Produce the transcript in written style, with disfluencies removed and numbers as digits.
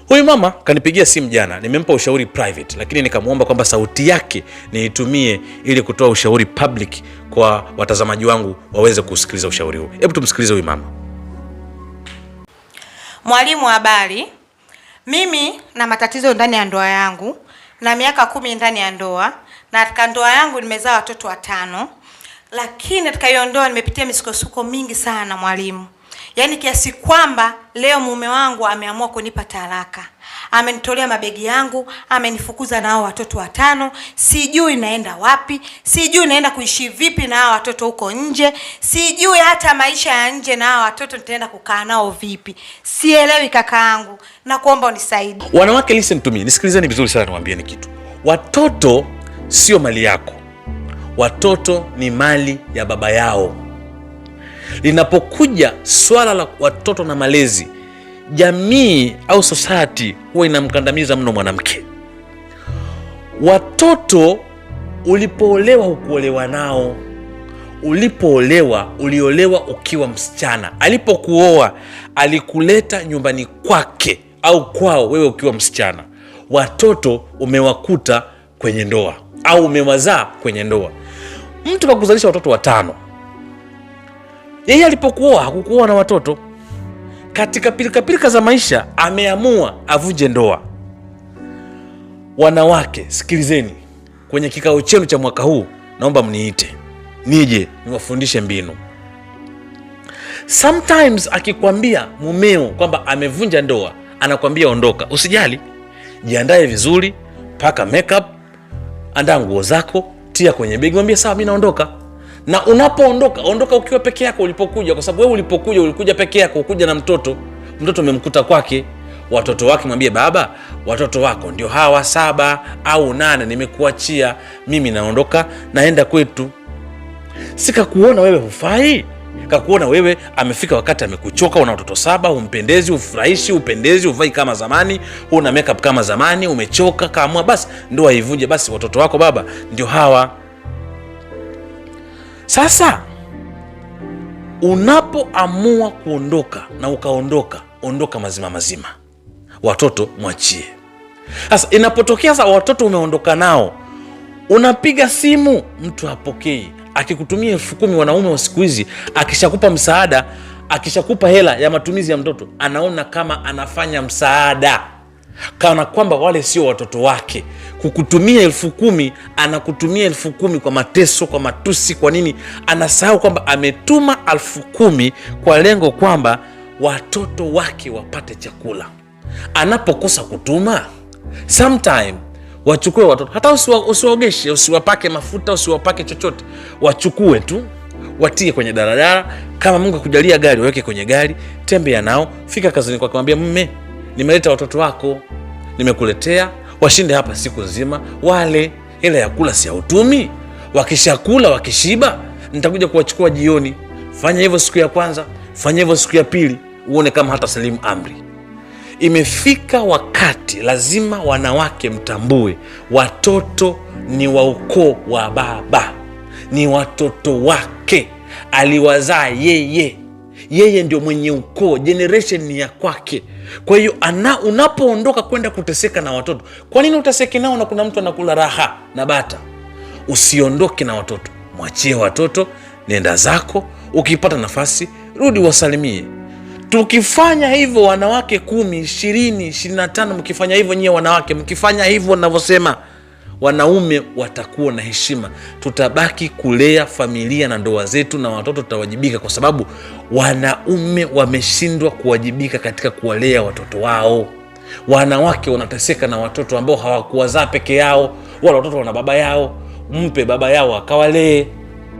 Huyu mama kanipigia simu jana, nimempa ushauri private, lakini nikamuomba kwamba sauti yake niitumie ili kutoa ushauri public kwa watazamaji wangu waweze kusikiliza ushauri huu. Hebu tumsikilize huyu mama. Mwalimu, habari. Mimi na matatizo ndani ya ndoa yangu na miaka 10 ndani ya ndoa, na katika ndoa yangu nimezaa watoto 5. Lakini katika hiyo ndoa nimepitia misukosuko mingi sana mwalimu. Yaani kiasi kwamba leo mume wangu ameamua kunipa talaka. Amenitolea mabegi yangu, amenifukuza na hao watoto 5. Sijui naenda wapi, sijui naenda kuishi vipi na hao watoto huko nje, sijui hata maisha ya nje na hao watoto nitaenda kukaa nao vipi. Sielewi kakaangu, na kuomba unisaidie. Wanawake, listen to me. Nisikilizeni vizuri sana, niwaambieni kitu. Watoto sio mali yako. Watoto ni mali ya baba yao. Linapokuja swala la watoto na malezi, jamii au society huwa inamkandamiza mno mwanamke. Watoto ulipoolewa hukuolewa nao. Ulipoolewa uliolewa ukiwa msichana. Alipokuoa alikuleta nyumbani kwake au kwao wewe ukiwa msichana. Watoto umewakuta kwenye ndoa au umewazaa kwenye ndoa. Mtu kakuzalisha watoto 5. Yeye alipokuoa hakukuoa na watoto. Katika pilika za maisha ameamua avunje ndoa. Wanawake, sikilizeni. Kwenye kikao chenu cha mwaka huu naomba mniite, nije niwafundishe mbinu. Sometimes akikwambia mumeo kwamba amevunja ndoa, anakwambia ondoka. Usijali, jiandae vizuri, paka makeup, andaa nguo zako, tia kwenye begi, mwambie sawa, mimi naondoka. Na unapoondoka, ondoka ukiwa peke yako ulipokuja, kwa sababu wewe ulipokuja ulikuja peke yako, ukuja na mtoto. Mtoto umemkuta kwake, watoto wake, mwambie baba, watoto wako ndio hawa 7 au 8, nimekuachia, mimi naondoka, naenda kwetu. Sikakuona wewe hufai, kakuona wewe amefika wakati amekuchoka, una watoto 7, umpendezi, ufurahishi, upendezi, uvai kama zamani, una makeup kama zamani, umechoka, kaamua basi ndoa ivunje, basi watoto wako baba ndio hawa. Sasa unapoamua kuondoka na ukaondoka, ondoka mazima. Watoto mwachie. Sasa inapotokea sasa watoto umeondoka nao, unapiga simu, mtu hapokei. Akikutumia 10,000, wanaume wa siku hizi, akishakupa msaada, akishakupa hela ya matumizi ya mtoto, anaona kama anafanya msaada, kana kwamba wale sio watoto wake. Kukutumia 10,000, anakutumia 10,000 kwa mateso, kwa matusi, kwa nini? Anasahau kwamba ametuma 10,000 kwa lengo kwamba watoto wake wapate chakula. Anapokosa kutuma, sometime wachukue watoto, hata usiwaogeshe, usiwapake mafuta, usiwapake chochote, wachukue tu, watie kwenye daladala. Kama Mungu akujalia gari, waweke kwenye gari, tembea nao, fika kazini kwake, mwambie mume, nimeleta watoto wako, nimekuletea, washinde hapa siku nzima, wale ile ya kula si hautumi. Wakishakula, wakishiba, nitakuja kuwachukua jioni. Fanya hivyo siku ya kwanza, fanya hivyo siku ya pili, uone kama hata salimu amri. Imefika wakati lazima wanawake mtambue, watoto ni wa ukoo wa baba, ni watoto wake, aliwazaa yeye. Yeye ndio mwenye ukoo, generation ni ya kwake. Kwa hiyo unapoondoka kwenda kuteseka na watoto, kwa nini uteseke nao na kuna mtu anakula raha na bata? Usiondoke na watoto, mwachie watoto, nenda zako, ukipata nafasi rudi wasalimie. Tukifanya hivyo wanawake 10, 20, 25, mkifanya hivyo nyie wanawake, mkifanya hivyo ninavyosema, wanaume watakuwa na heshima. Tutabaki kulea familia na ndoa zetu, na watoto tutawajibika, kwa sababu wanaume wameshindwa kuwajibika katika kuwalea watoto wao. Wanawake wanateseka na watoto ambao hawakuwazaa peke yao, wala watoto wana baba yao. Mpe baba yao akawalee.